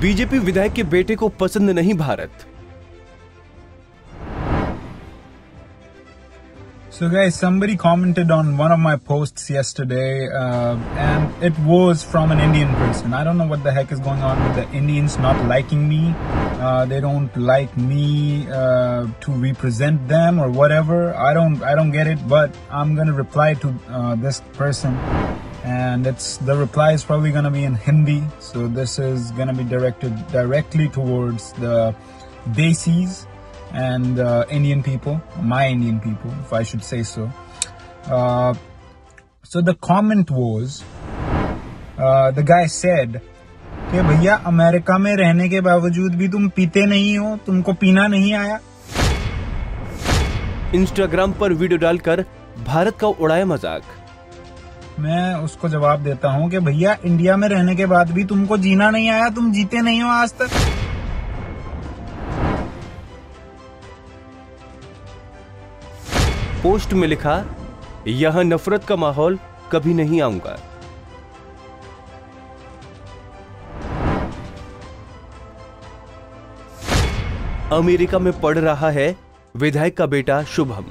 BJP विधायक के बेटे को पसंद नहीं Bharat. So guys, somebody commented on one of my posts yesterday, and it was from an Indian person. I don't know what the heck is going on with the Indians not liking me. They don't like me to represent them or whatever. I don't get it, but I'm gonna reply to this person, and the reply is probably gonna be in Hindi. So this is gonna be directed directly towards the Desis and Indian people, my Indian people, if I should say so. So the comment was, the guy said कि भैया America में रहने के बावजूद भी तुम पीते नहीं हो, तुमको पीना नहीं आया। इंस्टाग्राम पर वीडियो डालकर भारत का उड़ाया मजाक। मैं उसको जवाब देता हूँ कि भैया इंडिया में रहने के बाद भी तुमको जीना नहीं आया, तुम जीते नहीं हो आज तक। पोस्ट में लिखा, यहां नफरत का माहौल कभी नहीं आऊंगा। अमेरिका में पढ़ रहा है विधायक का बेटा शुभम।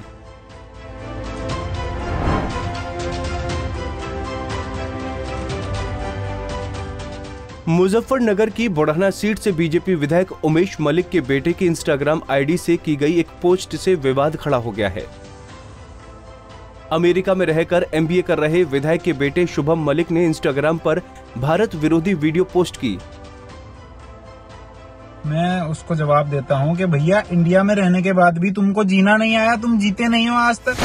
मुजफ्फरनगर की बुढ़ाना सीट से बीजेपी विधायक उमेश मलिक के बेटे की इंस्टाग्राम आईडी से की गई एक पोस्ट से विवाद खड़ा हो गया है। अमेरिका में रहकर एमबीए कर रहे विधायक के बेटे शुभम मलिक ने इंस्टाग्राम पर भारत विरोधी वीडियो पोस्ट की। मैं उसको जवाब देता हूं कि भैया इंडिया में रहने के बाद भी तुमको जीना नहीं आया, तुम जीते नहीं हो आज तक।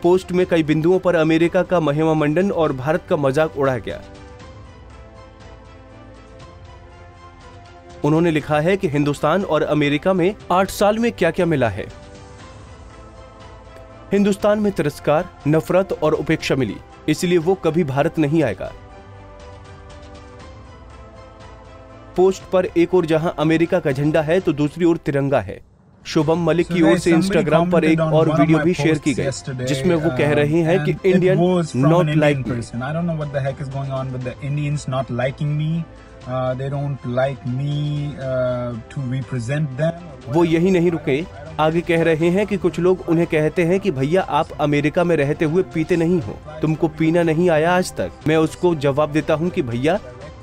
पोस्ट में कई बिंदुओं पर अमेरिका का महिमा मंडन और भारत का मजाक उड़ाया गया। उन्होंने लिखा है कि हिंदुस्तान और अमेरिका में 8 साल में क्या क्या मिला है। हिंदुस्तान में तिरस्कार, नफरत और उपेक्षा मिली, इसलिए वो कभी भारत नहीं आएगा। पोस्ट पर एक ओर जहां अमेरिका का झंडा है तो दूसरी ओर तिरंगा है। शुभम मलिक की ओर से इंस्टाग्राम पर एक और वीडियो भी शेयर की गई, जिसमें वो कह रहे हैं कि Indian not like me. I don't know what the heck is going on with the Indians not liking me. They don't like me to represent them. वो यही नहीं रुके, आगे कह रहे हैं कि कुछ लोग उन्हें कहते हैं कि भैया आप अमेरिका में रहते हुए पीते नहीं हो, तुमको पीना नहीं आया आज तक। मैं उसको जवाब देता हूं कि भैया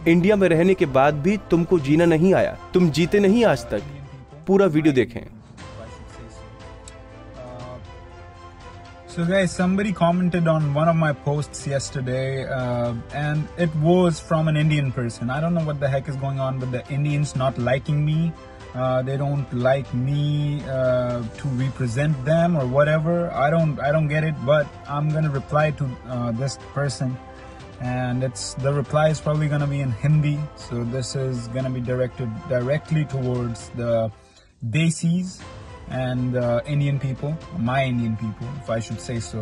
इंडिया में रहने के बाद भी तुमको जीना नहीं आया, तुम जीते नहीं आज तक। पूरा वीडियो देखें। So guys, somebody commented on one of my posts yesterday, and it was from an Indian person. I don't know what the heck is going on with the Indians not liking me. They don't like me to represent them or whatever. I don't get it, but I'm gonna reply to this person, and the reply is probably gonna be in Hindi. So this is gonna be directed directly towards the Desis and Indian people, my Indian people, if I should say so.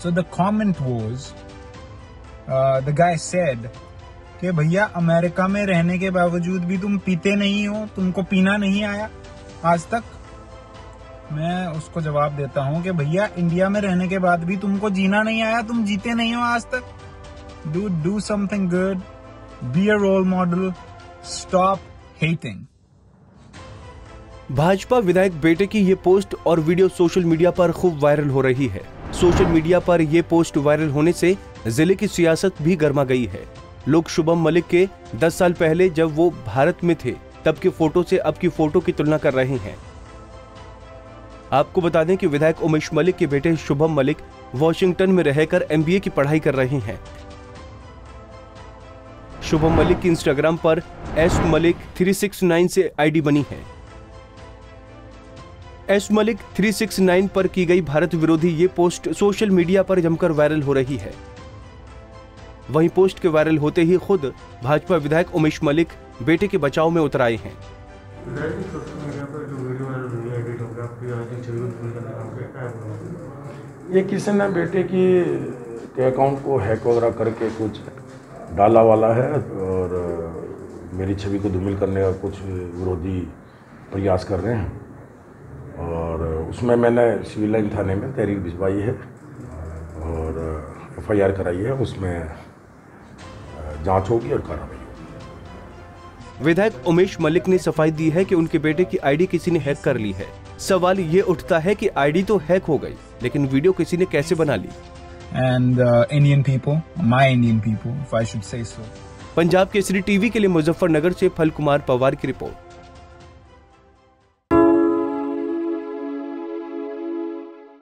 So the comment was, the guy said कि भैया America में रहने के बावजूद भी तुम पीते नहीं हो, तुमको पीना नहीं आया आज तक। मैं उसको जवाब देता हूं कि भैया इंडिया में रहने के बाद भी तुमको जीना नहीं आया, तुम जीते नहीं हो आज तक। Do something good, be a role model, stop hating. Bhajpa विधायक बेटे की ये पोस्ट और वीडियो सोशल मीडिया पर खूब वायरल हो रही है। सोशल मीडिया पर ये पोस्ट वायरल होने से जिले की सियासत भी गर्मा गई है। लोग शुभम मलिक के 10 साल पहले जब वो भारत में थे तब के फोटो से अब की फोटो की तुलना कर रहे हैं। आपको बता दें कि विधायक उमेश मलिक के बेटे शुभम मलिक वॉशिंगटन में रहकर एमबीए की पढ़ाई कर रहे हैं। शुभम मलिक की इंस्टाग्राम पर एस मलिक 369 से आईडी बनी है। एस मलिक 369 पर की गई भारत विरोधी ये पोस्ट सोशल मीडिया पर जमकर वायरल हो रही है। वहीं पोस्ट के वायरल होते ही खुद भाजपा विधायक उमेश मलिक बेटे के बचाव में उतर आए हैं। ये किसी ने बेटे के अकाउंट को हैक वगैरह करके कुछ डाला वाला है और मेरी छवि को धूमिल करने का कुछ विरोधी प्रयास कर रहे हैं, और उसमें मैंने सिविल लाइन थाने में तहरीर भिजवाई है और FIR कराई है। उसमें जांच होगी और कार्रवाई होगी। विधायक उमेश मलिक ने सफाई दी है कि उनके बेटे की आईडी किसी ने हैक कर ली है। सवाल ये उठता है कि आईडी तो हैक हो गई, लेकिन वीडियो किसी ने कैसे बना ली। And Indian people, my Indian people, if I should say so. Punjab Kesari TV के लिए मुजफ्फरनगर से फल कुमार पवार की रिपोर्ट।